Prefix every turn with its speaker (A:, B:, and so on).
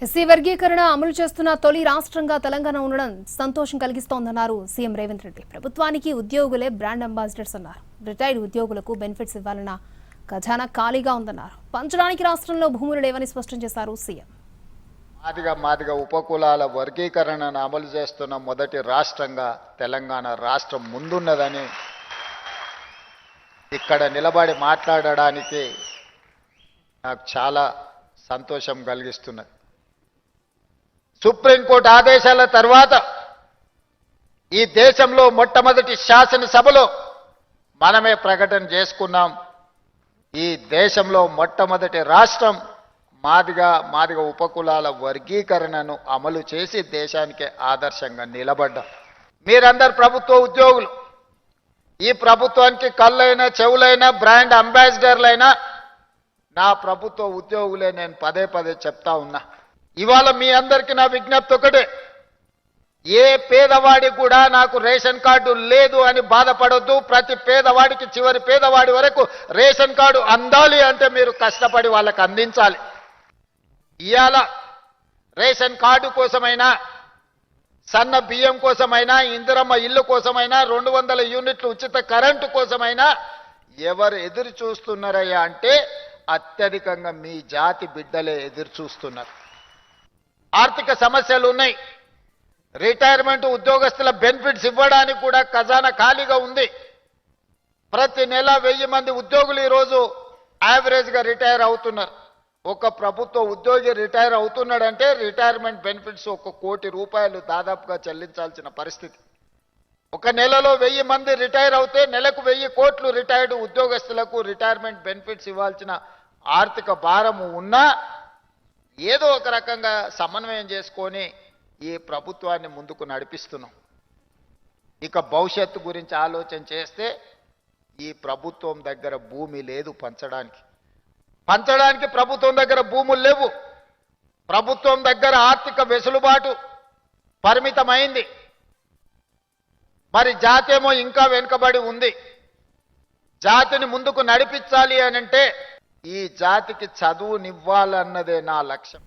A: SC వర్గీకరణ అమలు చేస్తున్న తొలి రాష్ట్రంగా తెలంగాణ ఉండడం సంతోషం కలిగిస్తోందన్నారు సీఎం రేవంత్ రెడ్డి. ప్రభుత్వానికి ఉద్యోగులే బ్రాండ్ అంబాసిడర్స్ అన్నారు. రిటైర్డ్ ఉద్యోగులకు బెనిఫిట్స్ ఇవ్వాలన్న ఖజానా ఖాళీగా ఉందన్నారు. పంచడానికి రాష్ట్రంలో భూములు లేవని స్పష్టం చేశారు సీఎం.
B: మాదిగ ఉపకులాల వర్గీకరణను అమలు చేస్తున్న మొదటి రాష్ట్రంగా తెలంగాణ రాష్ట్రం ముందున్నదని ఇక్కడ నిలబడి మాట్లాడడానికి నాకు చాలా సంతోషం కలిగిస్తున్నది. సుప్రీంకోర్టు ఆదేశాల తర్వాత ఈ దేశంలో మొట్టమొదటి శాసనసభలో మనమే ప్రకటన చేసుకున్నాం. ఈ దేశంలో మొట్టమొదటి రాష్ట్రం మాదిగ ఉపకులాల వర్గీకరణను అమలు చేసి దేశానికి ఆదర్శంగా నిలబడ్డాం. మీరందరు ప్రభుత్వ ఉద్యోగులు. ఈ ప్రభుత్వానికి కళ్ళైనా చెవులైనా బ్రాండ్ అంబాసిడర్లైనా నా ప్రభుత్వ ఉద్యోగులే. నేను పదే చెప్తా ఉన్నా. ఇవాళ మీ అందరికీ నా విజ్ఞప్తి ఒకటే, ఏ పేదవాడి కూడా నాకు రేషన్ కార్డు లేదు అని బాధపడొద్దు. ప్రతి పేదవాడికి చివరి పేదవాడి వరకు రేషన్ కార్డు అందాలి అంటే మీరు కష్టపడి వాళ్ళకి అందించాలి. ఇవాళ రేషన్ కార్డు కోసమైనా, సన్న బియ్యం కోసమైనా, ఇందిరమ్మ ఇల్లు కోసమైనా, 200 యూనిట్లు ఉచిత కరెంటు కోసమైనా ఎవరు ఎదురు చూస్తున్నారయ్యా అంటే అత్యధికంగా మీ జాతి బిడ్డలే ఎదురు చూస్తున్నారు. ఆర్థిక సమస్యలు ఉన్నాయి. రిటైర్మెంట్ ఉద్యోగస్తుల బెనిఫిట్స్ ఇవ్వడానికి కూడా ఖజానా ఖాళీగా ఉంది. ప్రతి నెల 1000 మంది ఉద్యోగులు ఈరోజు యావరేజ్గా రిటైర్ అవుతున్నారు. ఒక ప్రభుత్వ ఉద్యోగి రిటైర్ అవుతున్నాడంటే రిటైర్మెంట్ బెనిఫిట్స్ 1 కోటి రూపాయలు దాదాపుగా చెల్లించాల్సిన పరిస్థితి. ఒక నెలలో 1000 మంది రిటైర్ అవుతే నెలకు 1000 కోట్లు రిటైర్డ్ ఉద్యోగస్తులకు రిటైర్మెంట్ బెనిఫిట్స్ ఇవ్వాల్సిన ఆర్థిక భారము ఉన్నా ఏదో ఒక రకంగా సమన్వయం చేసుకొని ఈ ప్రభుత్వాన్ని ముందుకు నడిపిస్తున్నాం. ఇక భవిష్యత్తు గురించి ఆలోచన చేస్తే ఈ ప్రభుత్వం దగ్గర భూమి లేదు పంచడానికి. ప్రభుత్వం దగ్గర భూములు లేవు. ప్రభుత్వం దగ్గర ఆర్థిక వెసులుబాటు పరిమితమైంది. మరి జాతి ఏమో ఇంకా వెనుకబడి ఉంది. జాతిని ముందుకు నడిపించాలి అనంటే ఈ జాతికి చదువునివ్వాలన్నదే నా లక్ష్యం.